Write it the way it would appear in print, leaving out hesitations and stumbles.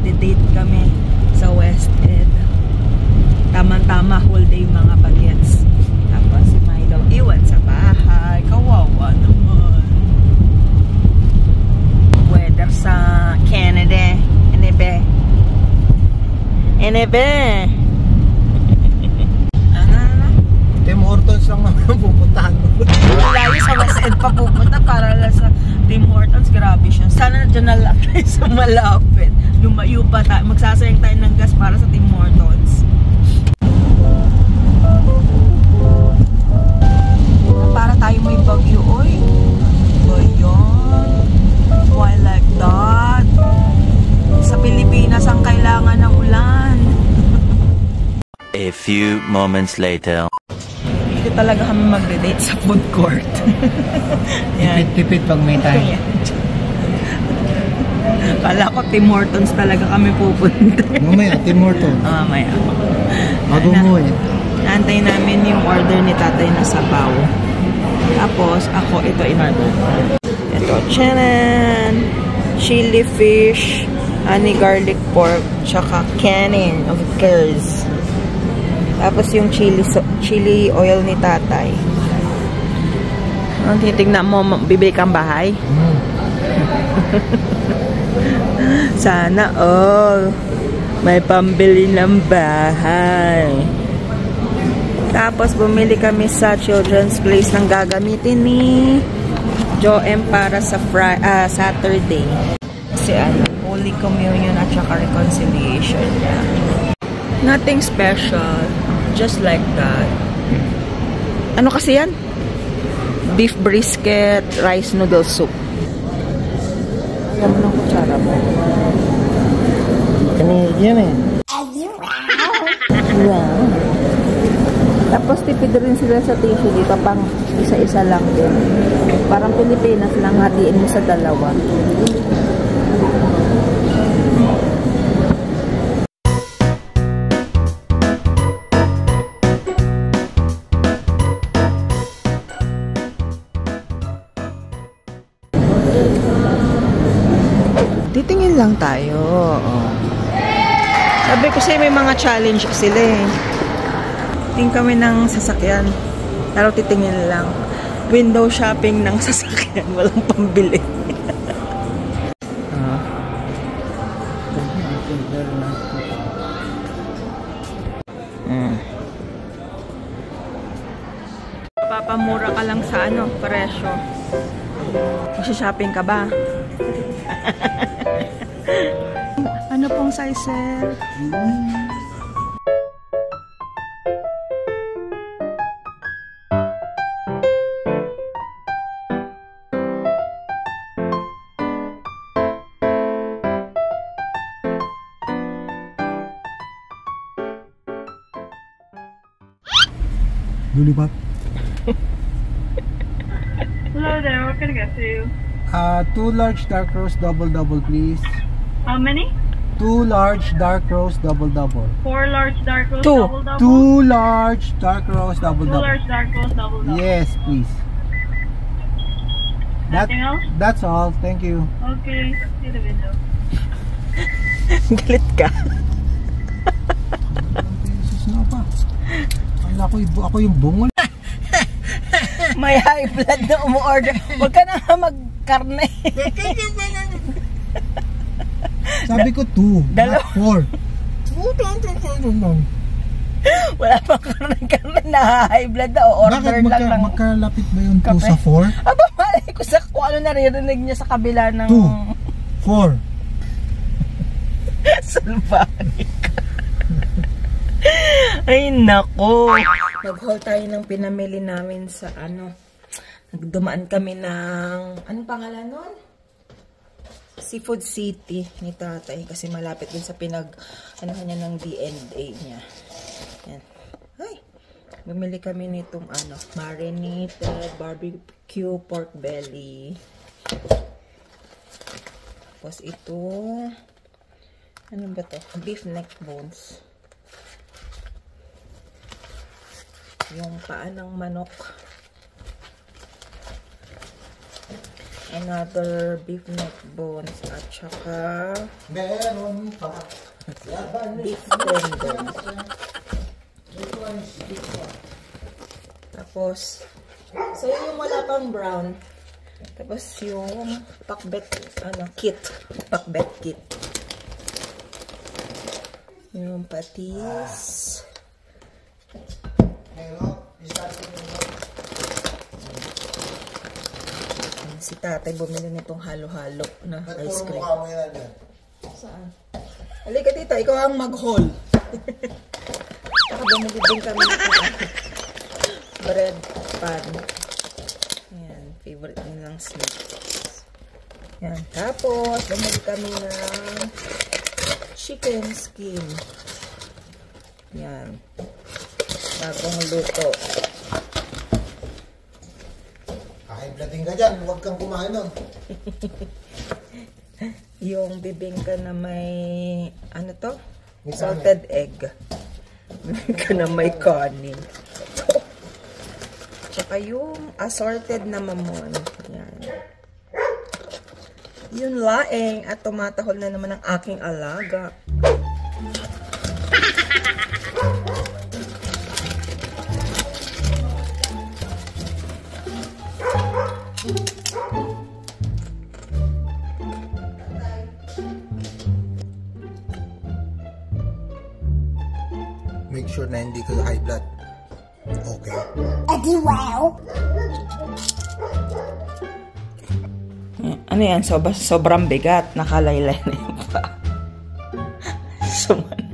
magde-date kami sa West Ed. Tama-tama, whole day mga bagets. Tapos may daw iwan sa bahay. Kawawa naman. Weather sa Canada. Enebe. Tim Hortons lang naman ang pupuntahan mo. Layo sa West Ed pa pupunta para lang sa Tim Hortons. Grabe siya. Sana dyan na lang tayo sa malapit. Lumayo pa tayo. Magsasayang tayo ng gas para sa Tim Hortons. Para tayo may bagyo, oy. Bayan. Why like that? Sa Pilipinas ang kailangan ng ulan. A few moments later. Hindi talaga kami magde-date sa food court. Tipid-tipid pag may time. Kala ko Tim Hortons talaga kami pupunta. Mamaya, Tim Hortons. Mamaya. Bago mo eh. Antay namin yung order ni tatay na sabaw. Tapos, ako ito in-order. Ito, chanan! Chili fish, honey garlic pork, tsaka canning of curds. Tapos yung chili oil ni tatay. Ang titignan mo, bibili kang bahay? Sana all. May pambili ng bahay. Tapos bumili kami sa children's place ng gagamitin ni Joem para sa Saturday. Kasi Holy Communion at saka reconciliation niya. Nothing special. Just like that. Ano kasi yan? Beef brisket, rice noodle soup. Alam mo ng kutsara mo. Yan eh. Wow. Tapos tipid rin sila sa tissue dito, pang isa-isa lang din. Parang Pilipinas lang, hatiin mo sa dalawa. Titingin lang tayo. Sabi ko sa'yo may mga challenge sila eh. Tingin kami ng sasakyan. Pero titingin lang. Window shopping ng sasakyan. Walang pambili. Papamura ka lang sa presyo. Mag-shopping ka ba? Ano pong size, sir? Lollipop. Hello there, what can I get for you? 2 large dark roast double please. How many? 2 large dark roast double 4 large dark roast Two. double. 2 large dark roast double 2 large dark roast double. Yes, please. Nothing else? That's all. Thank you. Okay, see the window. Galit ka. Ako yung bungol. May high blood na umu-order. Huwag ka na magkarne. Sabi ko 2, not 4. Wala pang karne na high blood na o-order lang ng magkalapit ba yung 2 kape? sa 4? Aba, malay ko sa kung ano naririnig niya sa kabila ng 2, 4. Salbahe ka. Ay, nako. Nag-haul tayo ng pinamili namin sa nagdumaan kami ng, anong pangalan nun? Seafood City ni tatay. Kasi malapit din sa niya ng DNA niya. Yan. Ay, bumili kami nitong marinated barbecue pork belly. Tapos ito, ano ba to? Beef neck bones. Yung paa ng manok. another beef neck bones at saka Meron pa. beef tendons. Tapos, so yung wala pang brown. Tapos yung pakbet, kit. Pakbet kit. Yung patis. Si tatay bumili nitong halo-halo na ice cream. Saan? Halika tita, ikaw ang mag-haul. Saka bumili din kami ng bread pan. Ayan, favorite nilang snacks. Ayan, tapos bumili kami ng chicken skin. Ayan. Bagong luto. Kahit ka dyan, huwag kang kumain nun. Yung bibingka na may, ano to? Salted egg. Bibingka na may kanin. Tsaka yung assorted na mamon. Yan. Yun laeng at tumatahol na naman ang aking alaga. Make sure na hindi ka high blood. Okay. Ano yan? Sobrang bigat. Nakalaylay na yung pa. Suman.